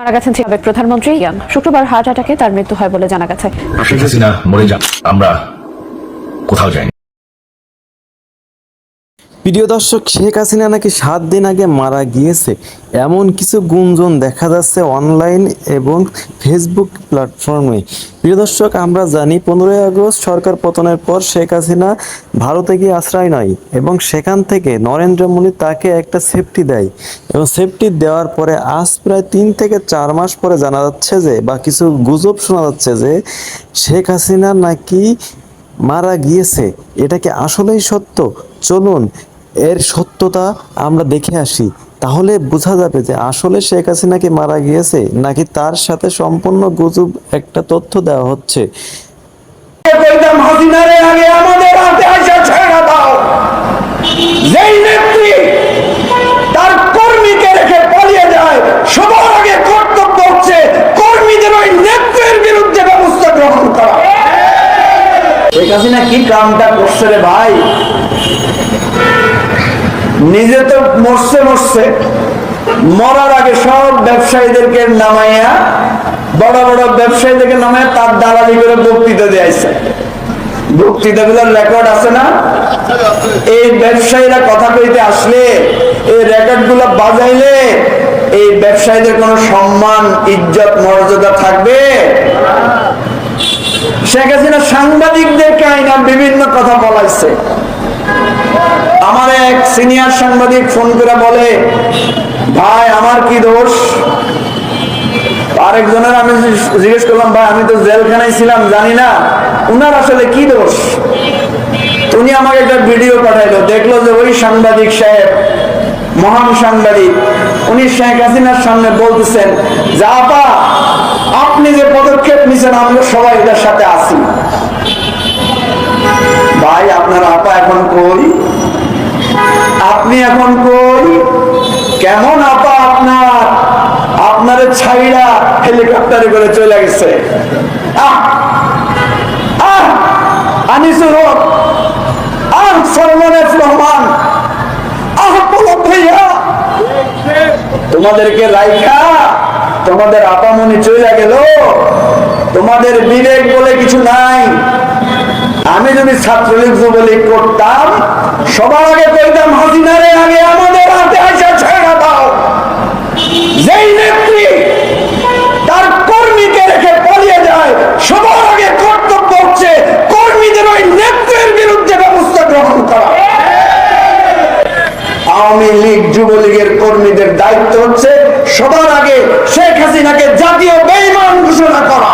মারা গেছেন সাবেক প্রধানমন্ত্রী শুক্রবার হার্ট অ্যাটাকে তার মৃত্যু হয় বলে জানা গেছে। শেখ হাসিনা মরে যান, আমরা কোথাও যাইনি। প্রিয় দর্শক, শেখ হাসিনা নাকি 7 দিন আগে মারা গিয়েছে এমন কিছু গুঞ্জন দেখা যাচ্ছে অনলাইন এবং ফেসবুক প্ল্যাটফর্মে। প্রিয় দর্শক, আমরা জানি 15ই আগস্ট সরকার পতনের পর শেখ হাসিনা ভারতে গিয়ে আশ্রয় নেয় এবং সেখান থেকে নরেন্দ্র মোদী তাকে একটা সেফটি দেয় এবং সেফটি দেওয়ার পরে আজ প্রায় 3 থেকে 4 মাস পরে জানা যাচ্ছে যে, বা কিছু গুজব শোনা যাচ্ছে যে শেখ হাসিনা নাকি মারা গিয়েছে। এটা কি আসলেই সত্য? চলুন এর সত্যতা আমরা দেখে আসি, তাহলে বোঝা যাবে যে আসলে শেখ হাসিনা কি মারা গিয়েছে নাকি তার সাথে সম্পূর্ণ গুজব একটা তথ্য দেওয়া হচ্ছে। হাসিনারে আগে আমাদের হাতে আসা ছেড়ে দাও। যেই নেত্রী তার কর্মীকে রেখে পালিয়ে যায়, সবার আগে কর্তব্য হচ্ছে কর্মীদের ওই নেত্রীর বিরুদ্ধে ব্যবস্থা গ্রহণ করা। শেখ হাসিনা কি কামটা করছে রে ভাই? নিজে তো মরছে, মরার আগে সব ব্যবসায়ীদেরকে নামাইয়া, বড় বড় ব্যবসায়ীদেরকে নামাইয়া তার দালালি করে বক্তৃতা দিয়েছে। বক্তৃতাগুলোর রেকর্ড আছে না? এই ব্যবসায়ীরা কথা কইতে আসলে, এই রেকর্ড গুলো বাজাইলে এই ব্যবসায়ীদের কোন সম্মান, ইজ্জত, মর্যাদা থাকবে? শেখ হাসিনা সাংবাদিকদেরকে আইনা বিভিন্ন কথা বলাইছে। আমার এক সিনিয়র সাংবাদিক ফোন করে বলে, ভাই আমার কি দোষ? আরেকজনের আমি জিজ্ঞেস করলাম, ভাই আমি তো জেলখানায় ছিলাম, জানি না উনার আসলে কি দোষ। উনি আমাকে একটা ভিডিও পাঠাইলো, দেখলো যে ওই সাংবাদিক সাহেব, মহান সাংবাদিক, উনি শেখ হাসিনার সামনে বলতেছেন যে আপা আপনি যে পদক্ষেপ নিছেন আমরা সবাই এটার সাথে আছি। ভাই আপনার আপা এখন কই? আপনি এখন কই? কেমন আপা আপনার? আপনার ছাইরা হেলিকপ্টারে করে চলে গেছে। আনিসুর হক, সলমান এফ রহমান, পলক ভাইয়া, তোমাদেরকে রাইখা তোমাদের আপামনি চলে গেল, তোমাদের বিবেক বলে কিছু নাই। আমি যদি ছাত্রলীগ যুবলীগ করতাম, সবার আগে কইতাম হাসিনারে আগে আমাদের হাতে আসা ছেড়ে দাও। যেই নেত্রী তার কর্মীকে রেখে পালিয়ে যায়, সবার আগে কর্তব্য হচ্ছে কর্মীদের ওই নেত্রীর বিরুদ্ধে ব্যবস্থা গ্রহণ করা। আওয়ামী লীগ, যুবলীগের কর্মীদের দায়িত্ব হচ্ছে সবার আগে শেখ হাসিনাকে জাতীয় বেঈমান ঘোষণা করা।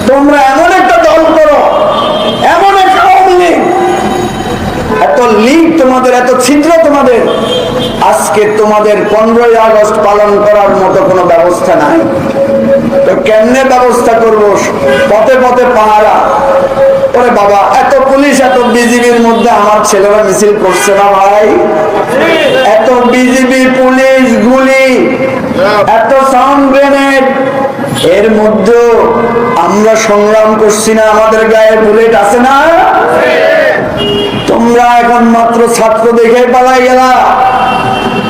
তোমরা এমন একটা দল করো, এমন একটা আওয়ামী লীগ, এত লীগ তোমাদের, এত ছিদ্র তোমাদের, আজকে তোমাদের 15ই আগস্ট পালন করার মতো কোনো ব্যবস্থা নাই। তো কেমনে ব্যবস্থা করবো? পথে পথে পাহারা। ওরে বাবা, এত পুলিশ, এত বিজিবির মধ্যে আমার ছেলেরা মিছিল করছে না ভাই? এত বিজিবি, পুলিশ, গুলি, এত সাউন্ড গ্রেনেড, এর মধ্যে আমরা সংগ্রাম করছি না? আমাদের গায়ে বুলেট আছে না? তোমরা এখন মাত্র ছাত্র দেখে পালাই গেলা।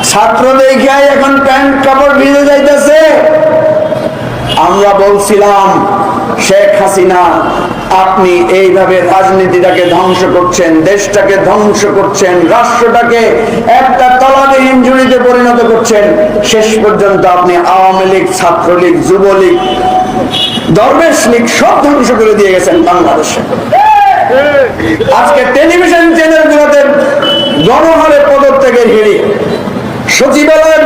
ছাত্র দেখে এখন প্যান্ট কাপড় ভিজে যাইতেছে। আমরা বলছিলাম শেখ হাসিনা আপনি এইভাবে রাজনীতিটাকে ধ্বংস করছেন, দেশটাকে ধ্বংস করছেন, রাষ্ট্রটাকে একটা তলাবিহীন ঝুড়িতে পরিণত করছেন। শেষ পর্যন্ত আপনি আওয়ামী লীগ, ছাত্রলীগ, যুবলীগ, দরবেশ লীগ সব ধ্বংস করে দিয়ে গেছেন বাংলাদেশে। আজকে টেলিভিশন চ্যানেলগুলোতে গণহারে পদত্যাগের হিড়িক, সচিবালয়ের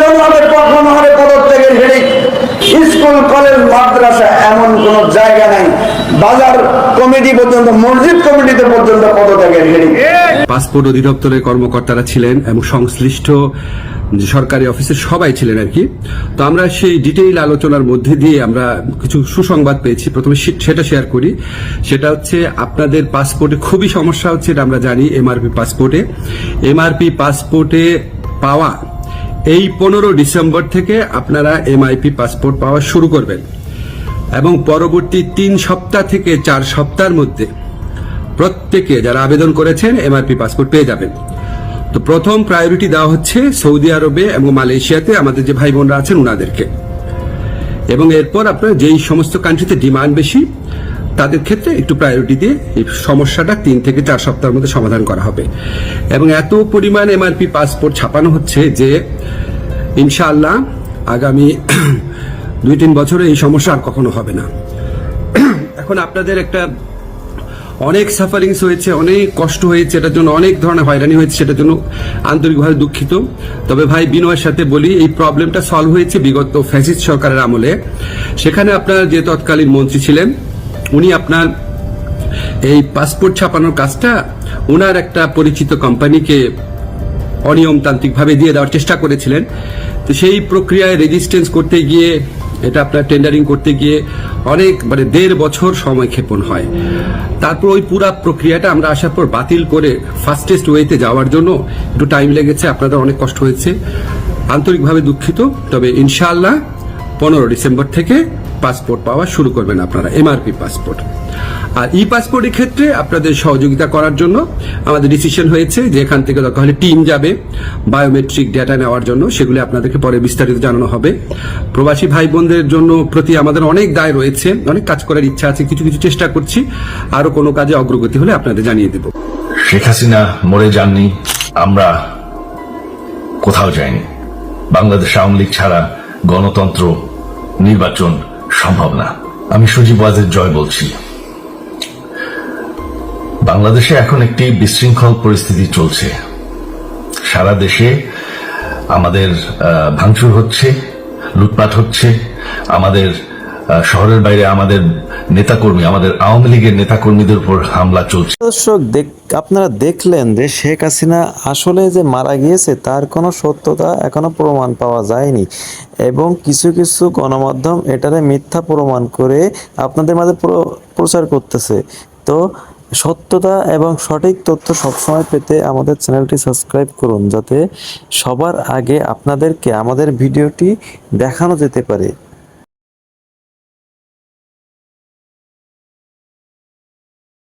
গণহারে পদত্যাগের হিড়িক, স্কুল, কলেজ, মাদ্রাসা, এমন কোন জায়গা নাই, বাজার কমিটি পর্যন্ত, মসজিদ কমিটিতে পর্যন্ত পদত্যাগের হিড়িক। পাসপোর্ট অধিদপ্তরের কর্মকর্তারা ছিলেন এবং সংশ্লিষ্ট সরকারি অফিসের সবাই ছিলেন আর কি। তো আমরা সেই ডিটেইল আলোচনার মধ্যে দিয়ে আমরা কিছু সুসংবাদ পেয়েছি। প্রথমে সেটা শেয়ার করি। সেটা হচ্ছে আপনাদের পাসপোর্টে খুবই সমস্যা হচ্ছে, এটা আমরা জানি। এমআরপি পাসপোর্টে পাওয়া এই 15 ডিসেম্বর থেকে আপনারা এমআইপি পাসপোর্ট পাওয়া শুরু করবেন এবং পরবর্তী 3 সপ্তাহ থেকে 4 সপ্তাহের মধ্যে প্রত্যেকে যারা আবেদন করেছেন এমআরপি পাসপোর্ট পেয়ে যাবেন। তো প্রথম প্রায়োরিটি দেওয়া হচ্ছে সৌদি আরবে এবং মালয়েশিয়াতে আমাদের যে ভাই বোনরা আছেন ওনাদেরকে, এবং এরপর আপনার যেই সমস্ত কান্ট্রিতে ডিমান্ড বেশি তাদের ক্ষেত্রে একটু প্রায়োরিটি দিয়ে এই সমস্যাটা 3 থেকে 4 সপ্তাহের মধ্যে সমাধান করা হবে। এবং এত পরিমাণ এমআরপি পাসপোর্ট ছাপানো হচ্ছে যে ইনশাআল্লাহ আগামী 2-3 বছরে এই সমস্যা আর কখনো হবে না। এখন আপনাদের একটা অনেক সাফারিংস হয়েছে, অনেক কষ্ট হয়েছে, এটার জন্য অনেক ধরনের হয়রানি হয়েছে, সেটার জন্য আন্তরিকভাবে দুঃখিত। তবে ভাই বিনয়ের সাথে বলি, এই প্রবলেমটা সলভ হয়েছে বিগত ফ্যাসিস্ট সরকারের আমলে। সেখানে আপনার যে তৎকালীন মন্ত্রী ছিলেন উনি আপনার এই পাসপোর্ট ছাপানোর কাজটা ওনার একটা পরিচিত কোম্পানিকে অনিয়মতান্ত্রিকভাবে দিয়ে দেওয়ার চেষ্টা করেছিলেন। তো সেই প্রক্রিয়ায় রেজিস্ট্যান্স করতে গিয়ে, এটা আপনার টেন্ডারিং করতে গিয়ে অনেক 1.5 বছর সময় ক্ষেপণ হয়। তারপর ওই পুরো প্রক্রিয়াটা আমরা আসার পর বাতিল করে ফাস্টেস্ট ওয়েতে যাওয়ার জন্য একটু টাইম লেগেছে, আপনাদের অনেক কষ্ট হয়েছে, আন্তরিকভাবে দুঃখিত। তবে ইনশাআল্লাহ 15 ডিসেম্বর থেকে পাসপোর্ট পাওয়া শুরু করবেন আপনারা, এমআরপি পাসপোর্ট। আর ই পাসপোর্টের ক্ষেত্রে আপনাদের সহযোগিতা করার জন্য আমাদের ডিসিশন হয়েছে যে এখান থেকে দরকার হলে টিম যাবে বায়োমেট্রিক ডেটা নেওয়ার জন্য, সেগুলি আপনাদেরকে পরে বিস্তারিত জানানো হবে। প্রবাসী ভাই বোনদের জন্য প্রতি আমাদের অনেক দায় রয়েছে, অনেক কাজ করার ইচ্ছা আছে, কিছু কিছু চেষ্টা করছি, আরো কোনো কাজে অগ্রগতি হলে আপনাদের জানিয়ে দেব। শেখ হাসিনা মরে যাননি, আমরা কোথাও যাইনি। বাংলাদেশ আওয়ামী লীগ ছাড়া গণতন্ত্র, নির্বাচন সম্ভব না। আমি সজীব ওয়াজেদ জয় বলছি। বাংলাদেশে এখন একটি বিশৃঙ্খল পরিস্থিতি চলছে। সারা দেশে আমাদের ভাঙচুর হচ্ছে, লুটপাট হচ্ছে, আমাদের শহরের বাইরে আমাদের নেতাকর্মী, আমাদের আওয়ামী লীগের নেতাকর্মীদের উপর হামলা চলছে। দর্শক, আপনারা দেখলেন যে শেখ হাসিনা আসলে যে মারা গিয়েছে তার কোনো সত্যতা এখনো প্রমাণ পাওয়া যায়নি, এবং কিছু কিছু গণমাধ্যম এটারে মিথ্যা প্রমাণ করে আপনাদের মাঝে প্রচার করতেছে। তো সত্যতা এবং সঠিক তথ্য সবসময় পেতে আমাদের চ্যানেলটি সাবস্ক্রাইব করুন, যাতে সবার আগে আপনাদেরকে আমাদের ভিডিওটি দেখানো যেতে পারে।